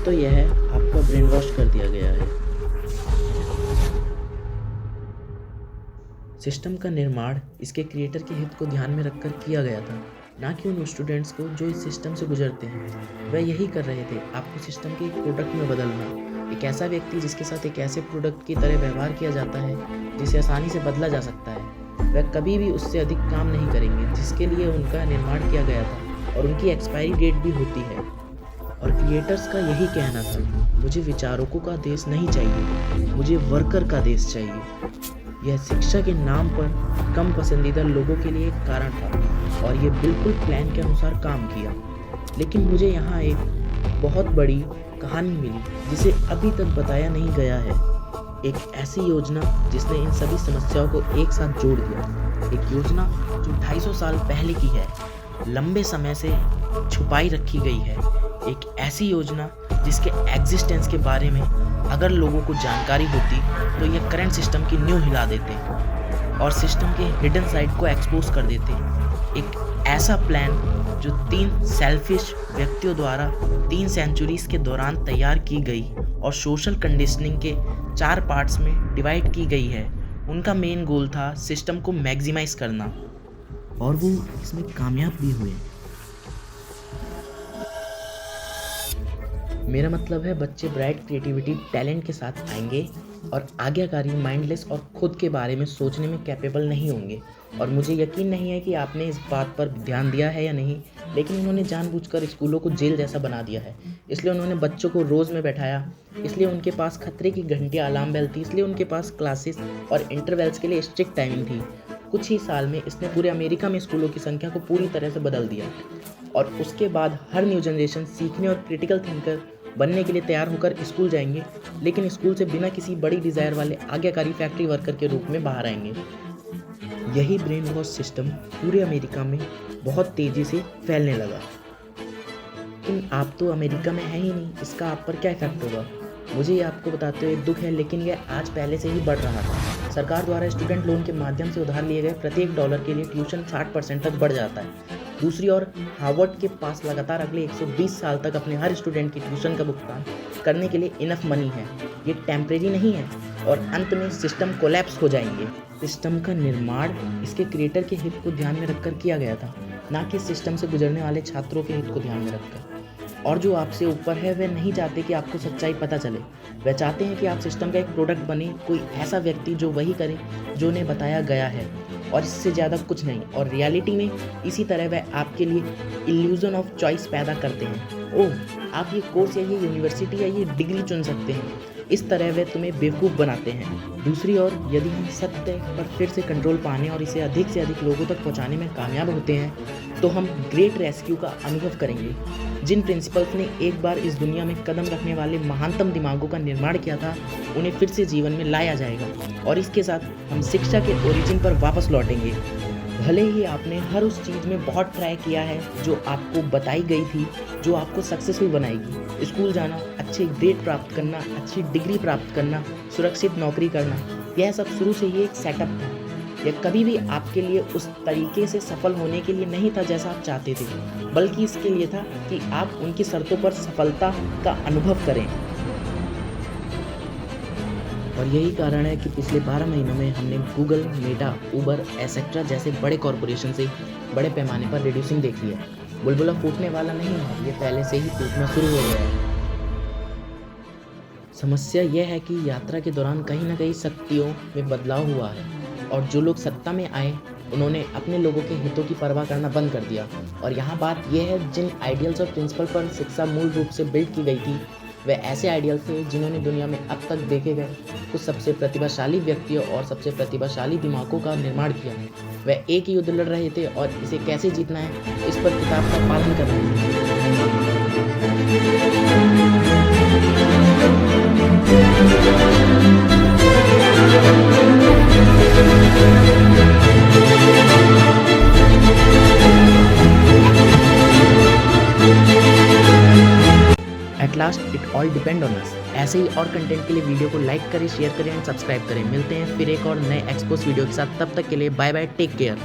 तो यह आपका ब्रेन वॉश कर दिया गया है। सिस्टम का निर्माण इसके क्रिएटर के हित को ध्यान में रखकर किया गया था, ना कि उन स्टूडेंट्स को जो इस सिस्टम से गुजरते हैं। वह यही कर रहे थे, आपको सिस्टम के एक प्रोडक्ट में बदलना। एक ऐसा व्यक्ति जिसके साथ एक ऐसे प्रोडक्ट की तरह व्यवहार किया जाता है जिसे आसानी से बदला जा सकता है। वह कभी भी उससे अधिक काम नहीं करेंगे जिसके लिए उनका निर्माण किया गया था, और उनकी एक्सपायरी डेट भी होती है। और क्रिएटर्स का यही कहना था, मुझे विचारकों का देश नहीं चाहिए, मुझे वर्कर का देश चाहिए। यह शिक्षा के नाम पर कम पसंदीदा लोगों के लिए एक कारण था, और ये बिल्कुल प्लान के अनुसार काम किया। लेकिन मुझे यहाँ एक बहुत बड़ी कहानी मिली जिसे अभी तक बताया नहीं गया है। एक ऐसी योजना जिसने इन सभी समस्याओं को एक साथ जोड़ दिया। एक योजना जो 250 साल पहले की है, लंबे समय से छुपाई रखी गई है। एक ऐसी योजना जिसके एग्जिस्टेंस के बारे में अगर लोगों को जानकारी होती तो ये करंट सिस्टम की नींव हिला देते और सिस्टम के हिडन साइड को एक्सपोज कर देते। एक ऐसा प्लान जो 3 सेल्फिश व्यक्तियों द्वारा 3 सेंचुरीज के दौरान तैयार की गई और सोशल कंडीशनिंग के 4 पार्ट्स में डिवाइड की गई है। उनका मेन गोल था सिस्टम को मैक्सिमाइज करना, और वो इसमें कामयाब भी हुए। मेरा मतलब है, बच्चे ब्राइट क्रिएटिविटी टैलेंट के साथ आएंगे और आज्ञाकारी, माइंडलेस और खुद के बारे में सोचने में कैपेबल नहीं होंगे। और मुझे यकीन नहीं है कि आपने इस बात पर ध्यान दिया है या नहीं, लेकिन उन्होंने जानबूझकर स्कूलों को जेल जैसा बना दिया है। इसलिए उन्होंने बच्चों को रोज़ में बैठाया, इसलिए उनके पास खतरे की घंटियाँ अलार्म बेल थी, इसलिए उनके पास क्लासेस और इंटरवल्स के लिए स्ट्रिक्ट टाइमिंग थी। कुछ ही साल में इसने पूरे अमेरिका में स्कूलों की संख्या को पूरी तरह से बदल दिया, और उसके बाद हर न्यू जनरेशन सीखने और क्रिटिकल थिंकर बनने के लिए तैयार होकर स्कूल जाएंगे, लेकिन स्कूल से बिना किसी बड़ी डिज़ायर वाले आज्ञाकारी फैक्ट्री वर्कर के रूप में बाहर आएंगे। यही ब्रेन वॉश सिस्टम पूरे अमेरिका में बहुत तेज़ी से फैलने लगा। लेकिन आप तो अमेरिका में है ही नहीं, इसका आप पर क्या इफेक्ट होगा? मुझे ये आपको बताते हुए दुख है, लेकिन यह आज पहले से ही बढ़ रहा था। सरकार द्वारा स्टूडेंट लोन के माध्यम से उधार लिए गए प्रत्येक डॉलर के लिए ट्यूशन 60% तक बढ़ जाता है। दूसरी ओर हार्वर्ड के पास लगातार अगले 120 साल तक अपने हर स्टूडेंट की ट्यूशन का भुगतान करने के लिए इनफ मनी है। ये टेम्परेरी नहीं है, और अंत में सिस्टम कोलैप्स हो जाएंगे। सिस्टम का निर्माण इसके क्रिएटर के हित को ध्यान में रखकर किया गया था, ना कि सिस्टम से गुजरने वाले छात्रों के हित को ध्यान में रखकर। और जो आपसे ऊपर है, वे नहीं चाहते कि आपको सच्चाई पता चले। वे चाहते हैं कि आप सिस्टम का एक प्रोडक्ट बने, कोई ऐसा व्यक्ति जो वही करे जो उन्हें बताया गया है, और इससे ज़्यादा कुछ नहीं। और रियलिटी में इसी तरह वह आपके लिए इल्यूजन ऑफ चॉइस पैदा करते हैं। ओह, आप ये कोर्स या ये यूनिवर्सिटी या ये डिग्री चुन सकते हैं। इस तरह वे तुम्हें बेवकूफ़ बनाते हैं। दूसरी ओर यदि हम सत्य पर फिर से कंट्रोल पाने और इसे अधिक से अधिक लोगों तक पहुंचाने में कामयाब होते हैं, तो हम ग्रेट रेस्क्यू का अनुभव करेंगे। जिन प्रिंसिपल्स ने एक बार इस दुनिया में कदम रखने वाले महानतम दिमागों का निर्माण किया था, उन्हें फिर से जीवन में लाया जाएगा, और इसके साथ हम शिक्षा के ओरिजिन पर वापस लौटेंगे। भले ही आपने हर उस चीज़ में बहुत ट्राई किया है जो आपको बताई गई थी, जो आपको सक्सेसफुल बनाएगी। स्कूल जाना, अच्छे ग्रेड प्राप्त करना, अच्छी डिग्री प्राप्त करना, सुरक्षित नौकरी करना, यह सब शुरू से ही एक सेटअप था। यह कभी भी आपके लिए उस तरीके से सफल होने के लिए नहीं था जैसा आप चाहते थे, बल्कि इसके लिए था कि आप उनकी शर्तों पर सफलता का अनुभव करें। और यही कारण है कि पिछले 12 महीनों में हमने गूगल, मेटा, उबर एसेट्रा जैसे बड़े कॉरपोरेशन से बड़े पैमाने पर रिड्यूसिंग देखी है। बुलबुला फूटने वाला नहीं है, ये पहले से ही टूटना शुरू हो गया है। समस्या यह है कि यात्रा के दौरान कहीं ना कहीं शक्तियों में बदलाव हुआ है, और जो लोग सत्ता में आए उन्होंने अपने लोगों के हितों की परवाह करना बंद कर दिया। और यहाँ बात यह है, जिन आइडियल्स और प्रिंसिपल पर शिक्षा मूल रूप से बिल्ड की गई थी, वे ऐसे आइडियल थे जिन्होंने दुनिया में अब तक देखे गए कुछ सबसे प्रतिभाशाली व्यक्तियों और सबसे प्रतिभाशाली दिमागों का निर्माण किया। वे एक ही युद्ध लड़ रहे थे, और इसे कैसे जीतना है इस पर किताब का पालन कर रहे थे। At last it all depend on us. ऐसे ही और कंटेंट के लिए वीडियो को लाइक करें, शेयर करें एंड सब्सक्राइब करें। मिलते हैं फिर एक और नए एक्सपोज वीडियो के साथ। तब तक के लिए बाय बाय, टेक केयर।